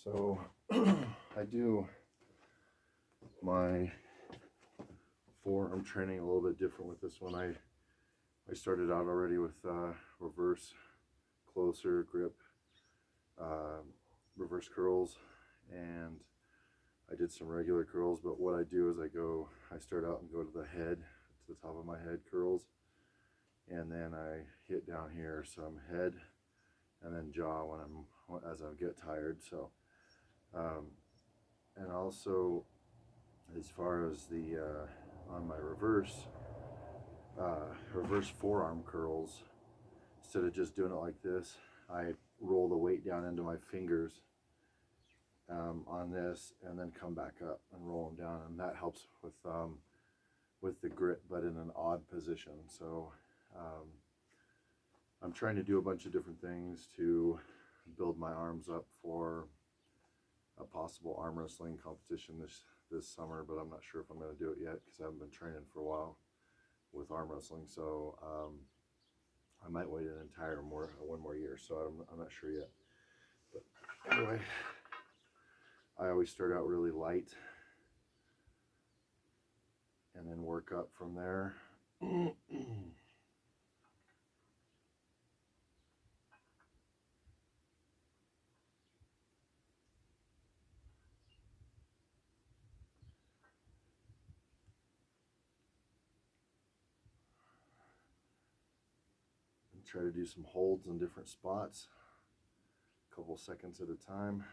So I do my forearm training a little bit different with this one. I started out already with reverse, closer grip, reverse curls, and I did some regular curls. But what I do is I start out and go to the head, to the top of my head curls, and then I hit down here some head and then jaw as I get tired. So and also, as far as the on my reverse forearm curls, instead of just doing it like this, I roll the weight down into my fingers on this, and then come back up and roll them down, and that helps with the grip, but in an odd position. So I'm trying to do a bunch of different things to build my arms up for a possible arm wrestling competition this summer, but I'm not sure if I'm going to do it yet because I haven't been training for a while with arm wrestling. So I might wait one more year. So I'm not sure yet. But anyway, I always start out really light and then work up from there. Try to do some holds in different spots, a couple seconds at a time.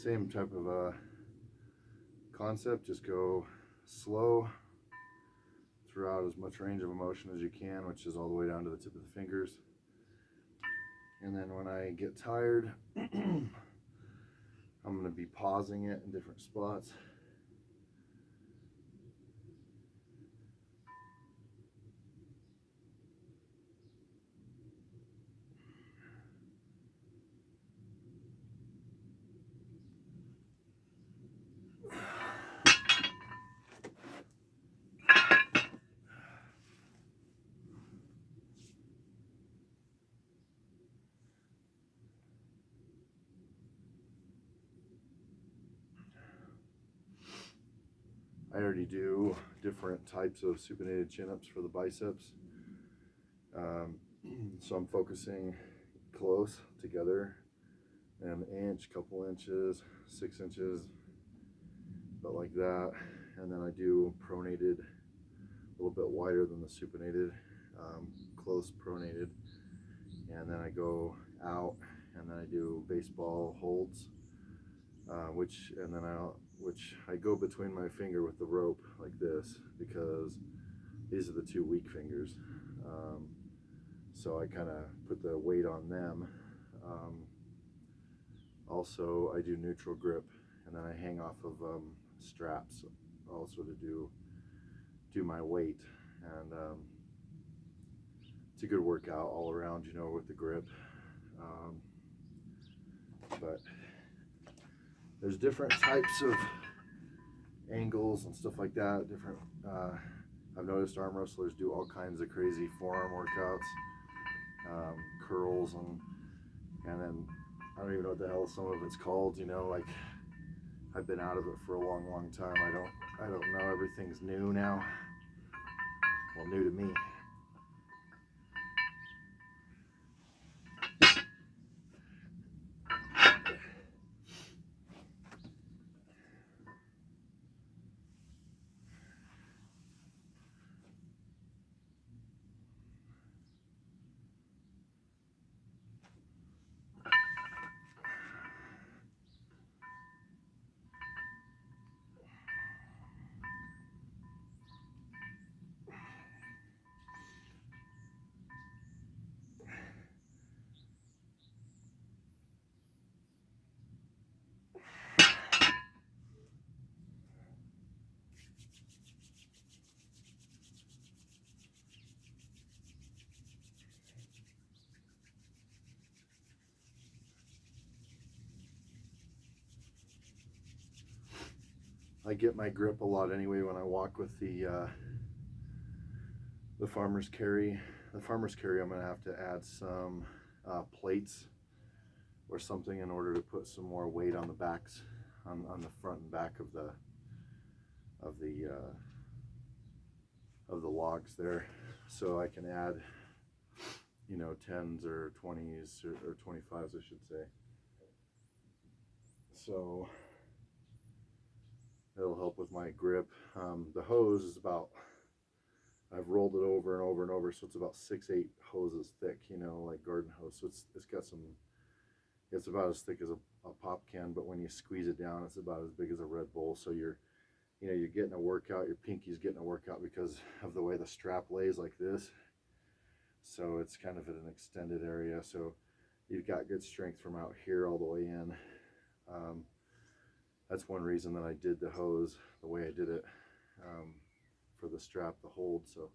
Same type of concept, just go slow throughout as much range of motion as you can, which is all the way down to the tip of the fingers. And then when I get tired, I'm going to be pausing it in different spots. I already do different types of supinated chin ups for the biceps. So I'm focusing close together, an inch, couple inches, 6 inches, about like that. And then I do pronated, a little bit wider than the supinated, close pronated. And then I go out, and then I do baseball holds, which I go between my finger with the rope like this, because these are the two weak fingers. So I kind of put the weight on them. also I do neutral grip, and then I hang off of straps also to do my weight, and it's a good workout all around, you know, with the grip. But there's different types of angles and stuff like that. Different. I've noticed arm wrestlers do all kinds of crazy forearm workouts, curls, and then I don't even know what the hell some of it's called. You know, like I've been out of it for a long time. I don't know. Everything's new now. Well, new to me. I get my grip a lot anyway when I walk with the farmer's carry. The farmer's carry, I'm gonna have to add some plates or something in order to put some more weight on the backs, on the front and back of the logs there, so I can add, you know, 10s or 20s or 25s, I should say. So it'll help with my grip. The hose is about, I've rolled it over and over and over, so it's about 6-8 hoses thick, you know, like garden hose. So it's got some, it's about as thick as a pop can, but when you squeeze it down, it's about as big as a Red Bull. So you're getting a workout, your pinky's getting a workout because of the way the strap lays like this. So it's kind of at an extended area. So you've got good strength from out here all the way in. That's one reason that I did the hose the way I did it, for the strap to hold. So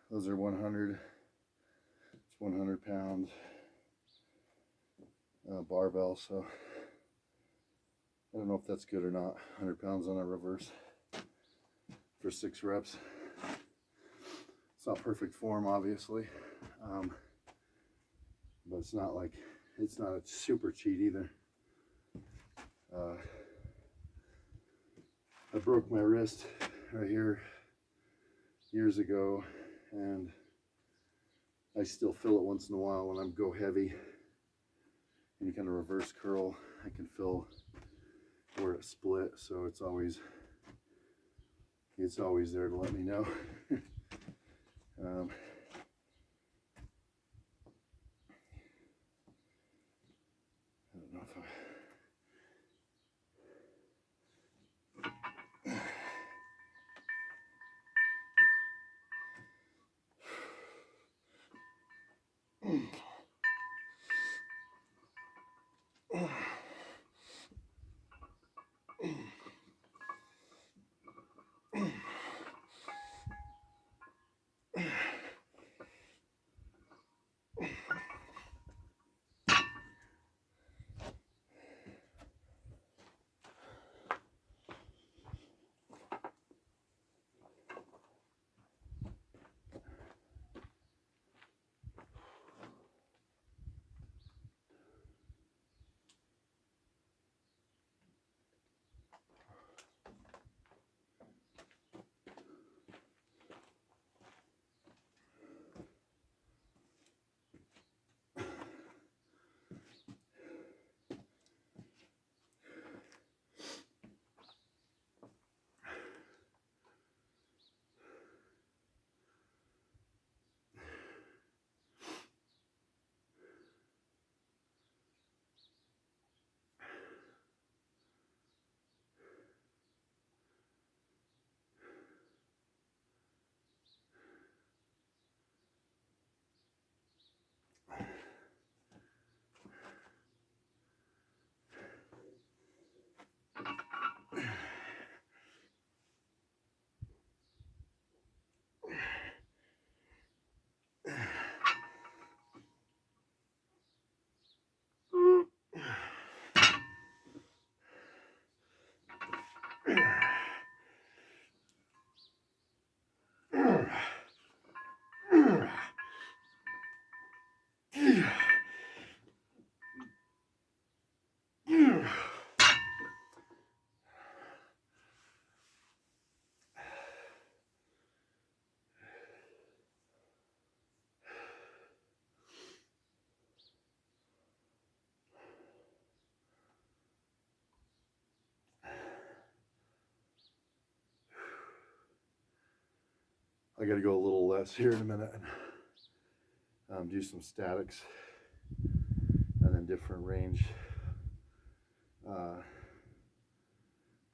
those are 100. It's 100 pounds. barbell, so I don't know if that's good or not. 100 pounds on a reverse for 6 reps. It's not perfect form, obviously, but it's not a super cheat either. I broke my wrist right here years ago, and I still feel it once in a while when I go heavy. Any kind of reverse curl, I can feel where it split, so it's always there to let me know. I don't know if I got to go a little less here in a minute and do some statics, and then different range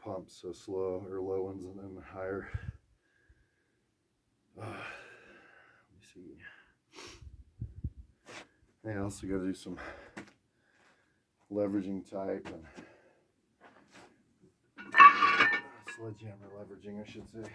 pumps, so slow or low ones and then higher. Let me see. I also got to do some leveraging type and sledgehammer leveraging, I should say.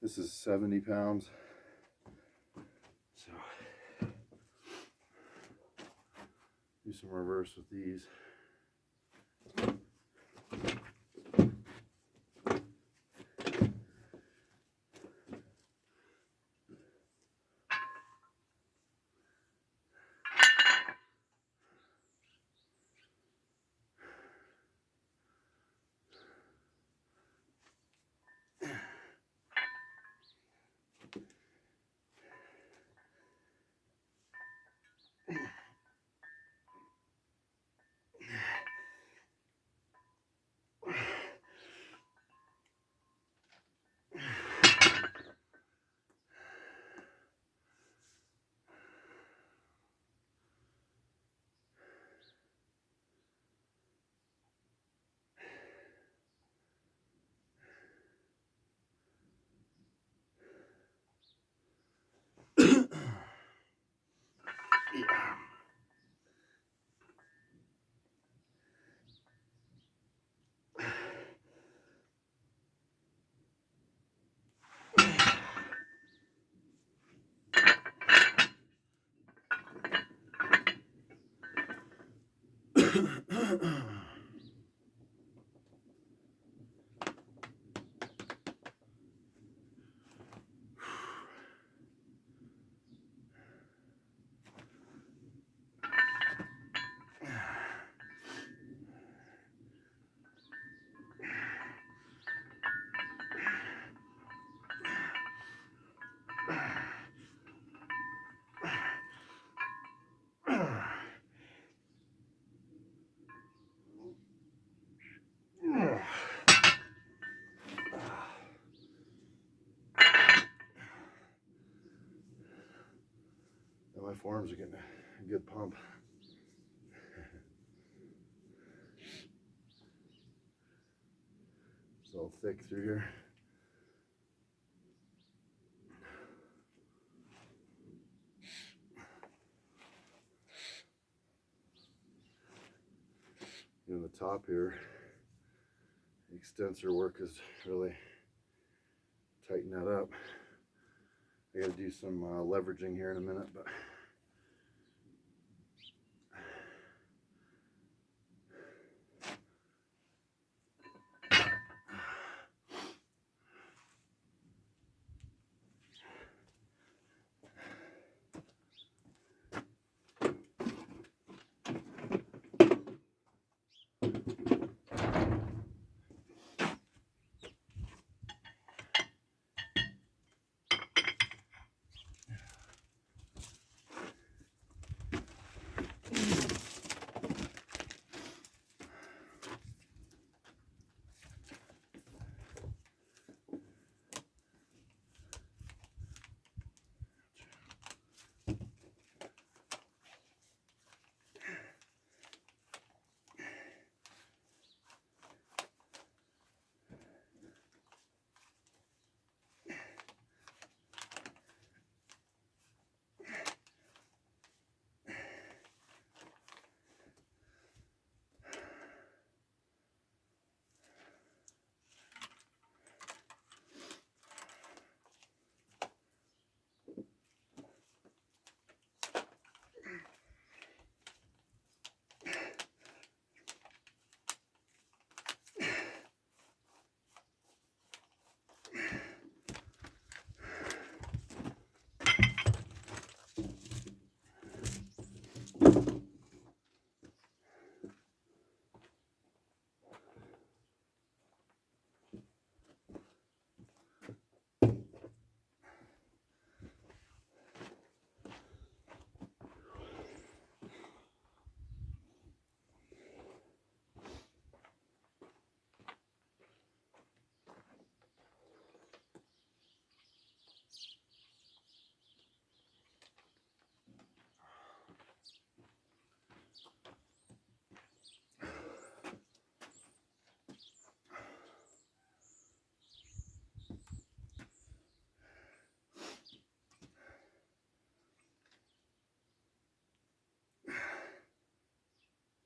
This is 70 pounds. So do some reverse with these. And my forearms are getting a good pump. It's all thick through here. In the top here, the extensor work is really tighten that up. I gotta do some leveraging here in a minute, but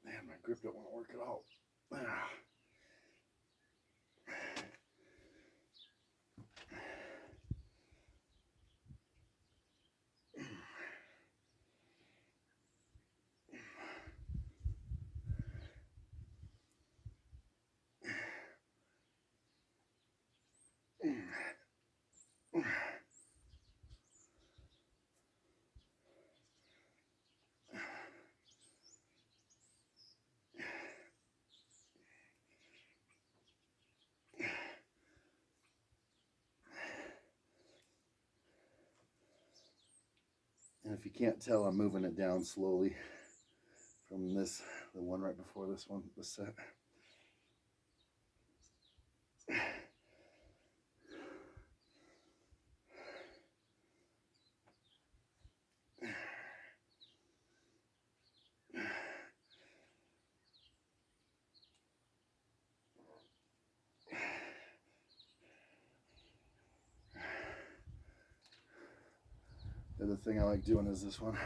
man, my grip don't want to work at all. If you can't tell, I'm moving it down slowly from the one right before this one, the set. The other thing I like doing is this one.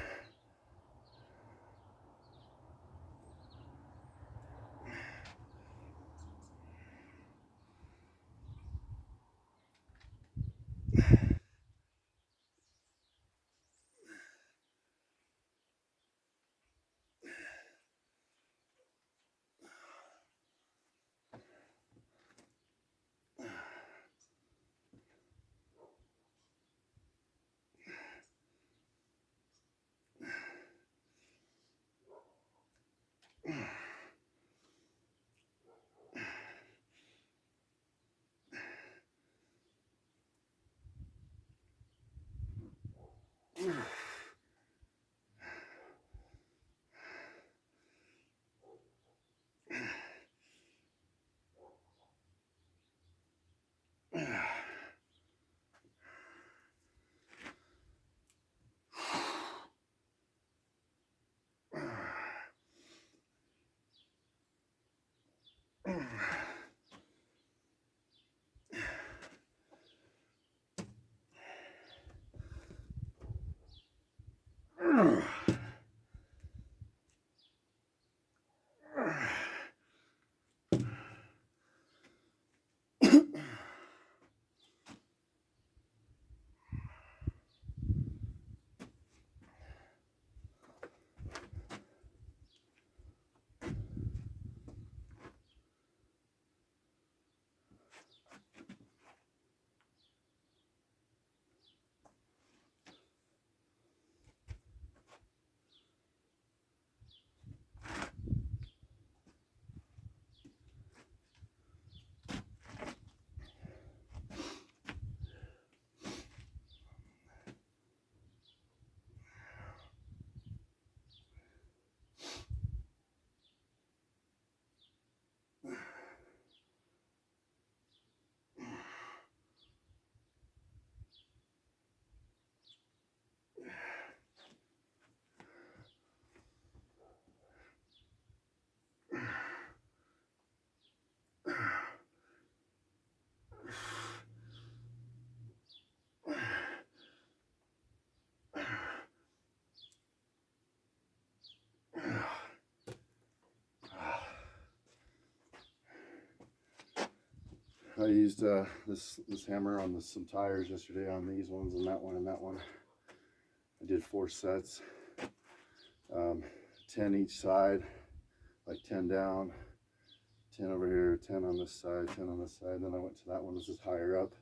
I used this hammer on some tires yesterday on these ones and that one and that one. I did 4 sets, 10 each side, like 10 down, 10 over here, 10 on this side, 10 on this side. Then I went to that one. This is higher up.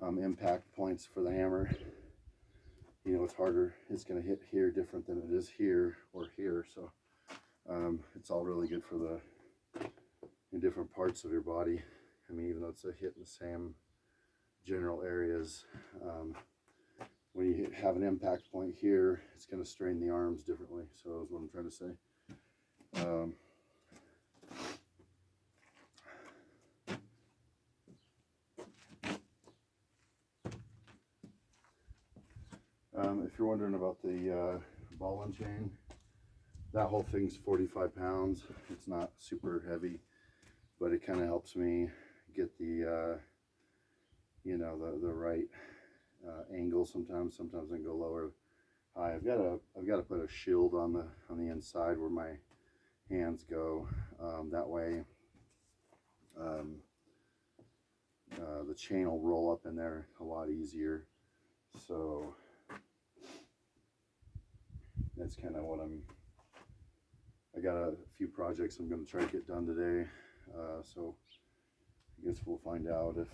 Impact points for the hammer. You know, it's harder. It's going to hit here different than it is here or here. So it's all really good for the different parts of your body. I mean, even though it's a hit in the same general areas, when you have an impact point here, it's going to strain the arms differently. So that's what I'm trying to say. If you're wondering about the ball and chain, that whole thing's 45 pounds. It's not super heavy, but it kind of helps me get the you know, the right angle. Sometimes I can go lower, high. I've got to put a shield on the inside where my hands go. That way the chain will roll up in there a lot easier. So that's kind of what I got a few projects I'm going to try to get done today. So I guess we'll find out if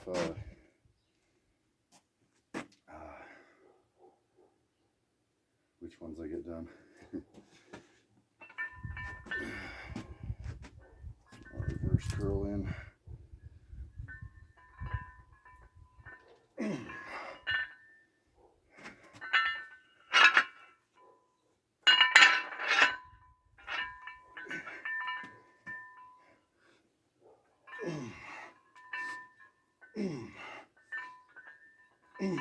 which ones I get done. I'll reverse curl in. Anyway,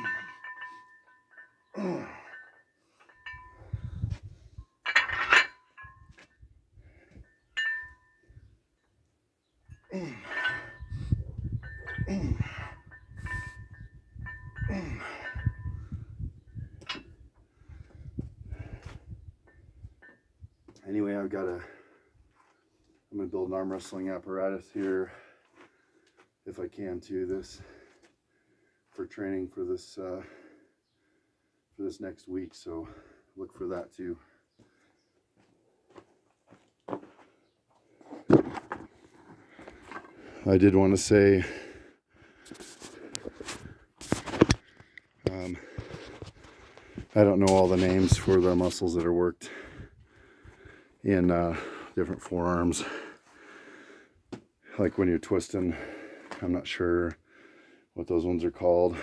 I'm gonna build an arm wrestling apparatus here, if I can, to this for training for this next week. So look for that too. I did want to say, I don't know all the names for the muscles that are worked in different forearms. Like when you're twisting, I'm not sure what those ones are called.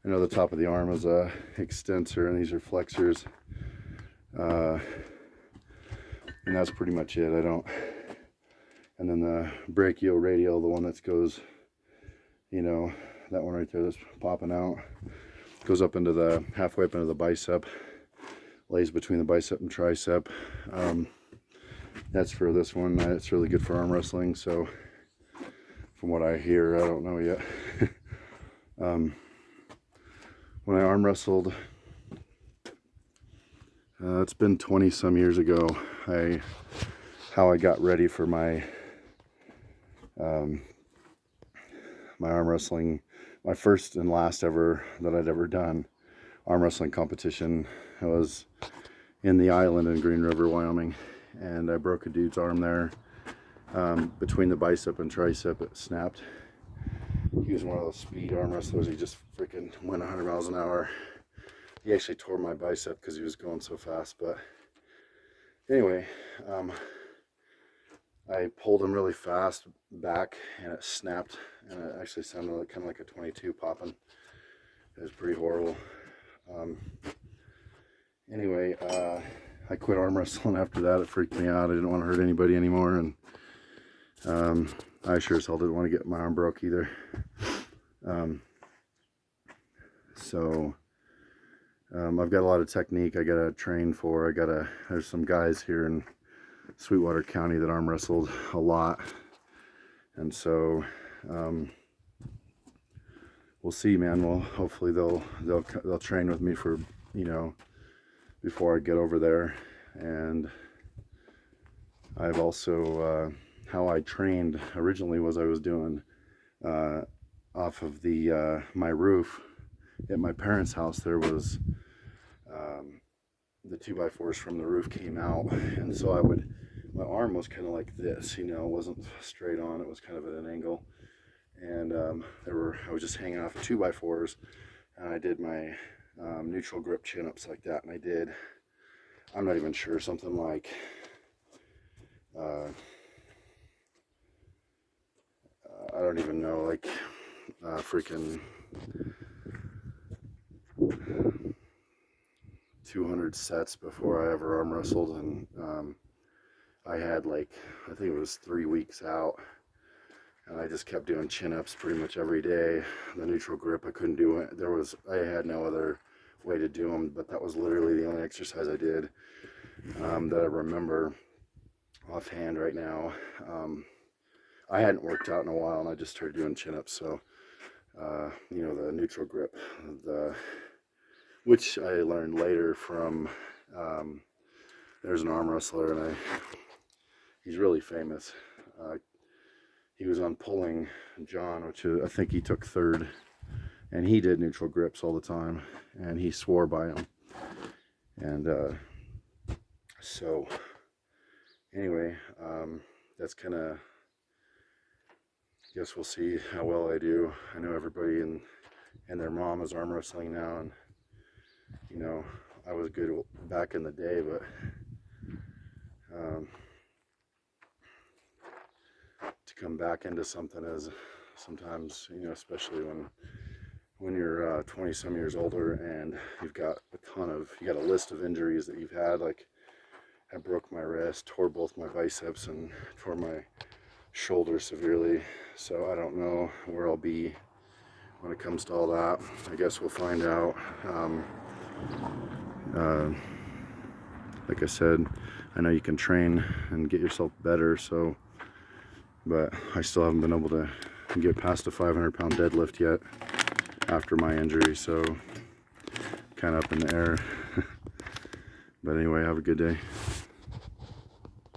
I know the top of the arm is a extensor and these are flexors. And that's pretty much it. And then the brachioradial, the one that goes, you know, that one right there that's popping out, goes up into the, halfway up into the bicep, lays between the bicep and tricep. That's for this one. It's really good for arm wrestling. So from what I hear, I don't know yet. When I arm wrestled, it's been 20 some years ago, how I got ready for my my arm wrestling, my first and last ever that I'd ever done arm wrestling competition. I was in the island in Green River, Wyoming, and I broke a dude's arm there, between the bicep and tricep. It snapped. He was one of those speed arm wrestlers. He just freaking went 100 miles an hour. He actually tore my bicep because he was going so fast. But anyway, I pulled him really fast back and it snapped, and it actually sounded like, kind of like a 22 popping. It was pretty horrible. Anyway, I quit arm wrestling after that. It freaked me out. I didn't want to hurt anybody anymore, and I sure as hell didn't want to get my arm broke either. I've got a lot of technique I gotta train for. There's some guys here in Sweetwater County that arm wrestled a lot, and so we'll see, man. Well, hopefully they'll train with me for, you know, before I get over there. And I've also how I trained originally was I was doing off of the my roof at my parents' house. There was the 2x4s from the roof came out, and so my arm was kind of like this, you know, it wasn't straight on, it was kind of at an angle, and I was just hanging off of 2x4s, and I did my neutral grip chin ups like that, and I'm not even sure, something like I don't even know, like freaking 200 sets before I ever arm wrestled. And I had, like, I think it was 3 weeks out, and I just kept doing chin ups pretty much every day. The neutral grip, I couldn't do it. I had no other way to do them, but that was literally the only exercise I did that I remember offhand right now. I hadn't worked out in a while, and I just started doing chin ups. So you know, the neutral grip, which I learned later from there's an arm wrestler, and he's really famous. He was on Pulling John, which I think he took third, and he did neutral grips all the time, and he swore by them. And so anyway, that's kind of, guess we'll see how well I do. I know everybody and their mom is arm wrestling now, and you know, I was good back in the day, but to come back into something is sometimes, you know, especially when you're 20 some years older and you've got you got a list of injuries that you've had. Like, I broke my wrist, tore both my biceps, and tore my shoulder severely. So I don't know where I'll be when it comes to all that. I guess we'll find out. Like I said, I know you can train and get yourself better, so, but I still haven't been able to get past a 500-pound deadlift yet after my injury, so kind of up in the air. But anyway, have a good day.